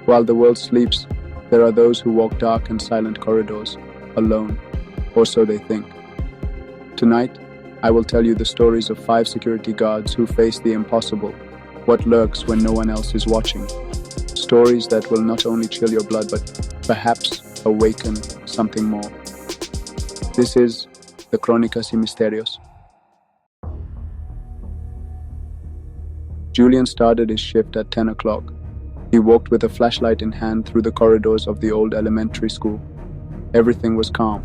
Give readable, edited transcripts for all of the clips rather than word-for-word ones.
While the world sleeps, there are those who walk dark and silent corridors, alone, or so they think. Tonight, I will tell you the stories of 5 security guards who face the impossible, what lurks when no one else is watching. Stories that will not only chill your blood but perhaps awaken something more. This is the Crónicas y Misterios. Julian started his shift at 10 o'clock. He walked with a flashlight in hand through the corridors of the old elementary school. Everything was calm,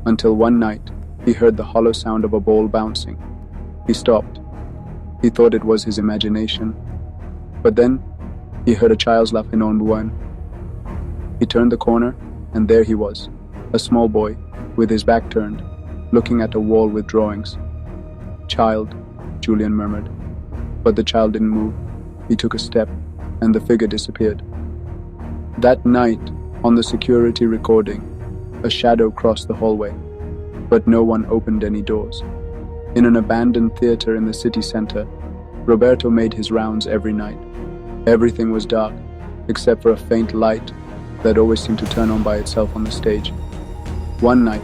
until one night he heard the hollow sound of a ball bouncing. He stopped. He thought it was his imagination. But then he heard a child's laugh in one. He turned the corner, and there he was, a small boy, with his back turned, looking at a wall with drawings. "Child," Julian murmured. But the child didn't move. He took a step, and the figure disappeared. That night, on the security recording, a shadow crossed the hallway, but no one opened any doors. In an abandoned theater in the city center, Roberto made his rounds every night. Everything was dark, except for a faint light that always seemed to turn on by itself on the stage. One night,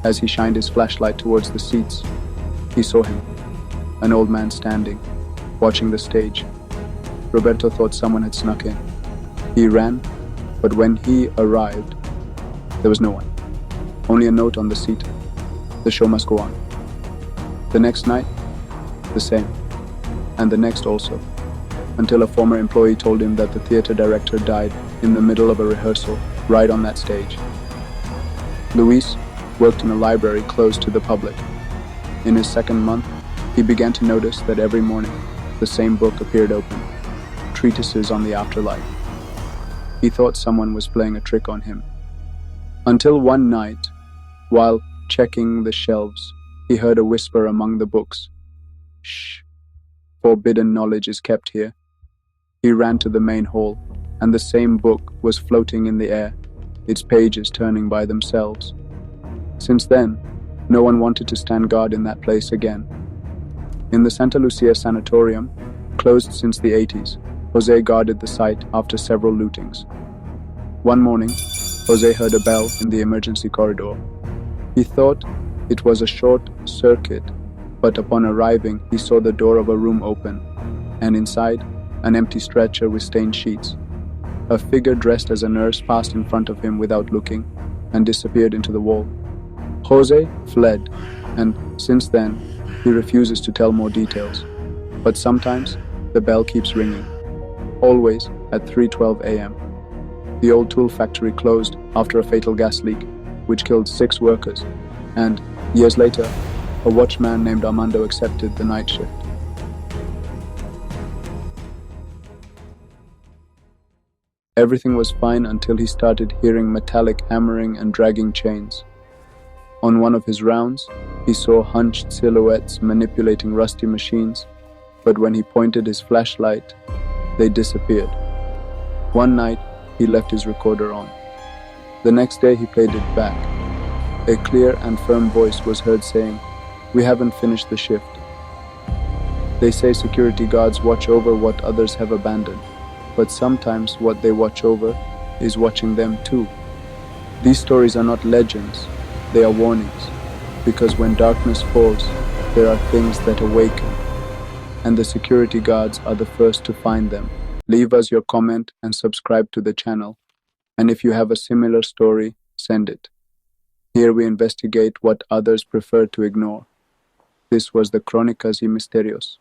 as he shined his flashlight towards the seats, he saw him, an old man standing, watching the stage. Roberto thought someone had snuck in. He ran, but when he arrived, there was no one. Only a note on the seat. The show must go on. The next night, the same. And the next also. Until a former employee told him that the theater director died in the middle of a rehearsal, right on that stage. Luis worked in a library closed to the public. In his second month, he began to notice that every morning, the same book appeared open, treatises on the afterlife. He thought someone was playing a trick on him. Until one night, while checking the shelves, he heard a whisper among the books. "Shh, forbidden knowledge is kept here." He ran to the main hall, and the same book was floating in the air, its pages turning by themselves. Since then, no one wanted to stand guard in that place again. In the Santa Lucia Sanatorium, closed since the 80s, Jose guarded the site after several lootings. One morning, Jose heard a bell in the emergency corridor. He thought it was a short circuit, but upon arriving, he saw the door of a room open, and inside, an empty stretcher with stained sheets. A figure dressed as a nurse passed in front of him without looking and disappeared into the wall. Jose fled, and since then, he refuses to tell more details. But sometimes, the bell keeps ringing. Always at 3:12 a.m. The old tool factory closed after a fatal gas leak, which killed 6 workers, and, years later, a watchman named Armando accepted the night shift. Everything was fine until he started hearing metallic hammering and dragging chains. On one of his rounds, he saw hunched silhouettes manipulating rusty machines, but when he pointed his flashlight, they disappeared. One night, he left his recorder on. The next day, he played it back. A clear and firm voice was heard saying, "We haven't finished the shift." They say security guards watch over what others have abandoned, but sometimes what they watch over is watching them too. These stories are not legends, they are warnings, because when darkness falls, there are things that awaken, and the security guards are the first to find them. Leave us your comment and subscribe to the channel, and if you have a similar story, send it. Here we investigate what others prefer to ignore. This was the Crónicas y Misterios.